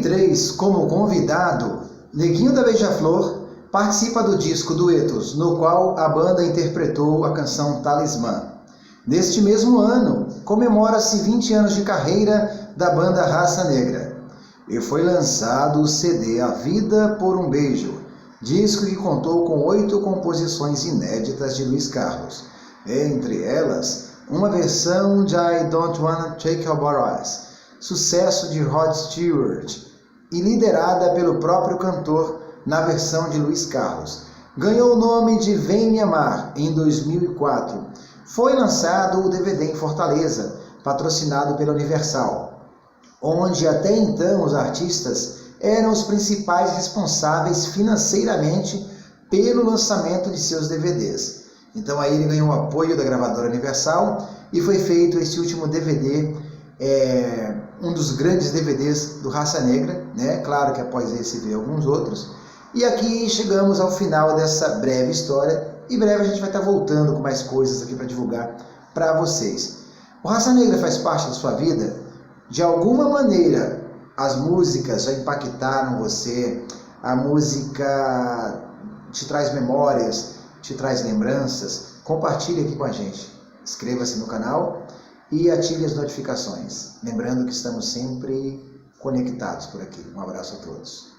2003, como convidado, Neguinho da Beija-Flor participa do disco Duetos, no qual a banda interpretou a canção Talismã. Neste mesmo ano, comemora-se 20 anos de carreira da banda Raça Negra e foi lançado o CD A Vida por um Beijo, disco que contou com 8 composições inéditas de Luiz Carlos, entre elas uma versão de I Don't Wanna Take Your Boys, sucesso de Rod Stewart, e liderada pelo próprio cantor na versão de Luiz Carlos. Ganhou o nome de Vem Me Amar em 2004. Foi lançado o DVD em Fortaleza, patrocinado pela Universal, onde até então os artistas eram os principais responsáveis financeiramente pelo lançamento de seus DVDs. Então aí ele ganhou o apoio da gravadora Universal e foi feito esse último DVD, um dos grandes DVDs do Raça Negra, né? Claro que após esse veio alguns outros. E aqui chegamos ao final dessa breve história. Em breve a gente vai estar voltando com mais coisas aqui para divulgar para vocês. O Raça Negra faz parte da sua vida? De alguma maneira as músicas já impactaram você? A música te traz memórias, te traz lembranças? Compartilhe aqui com a gente. Inscreva-se no canal e ative as notificações. Lembrando que estamos sempre conectados por aqui. Um abraço a todos.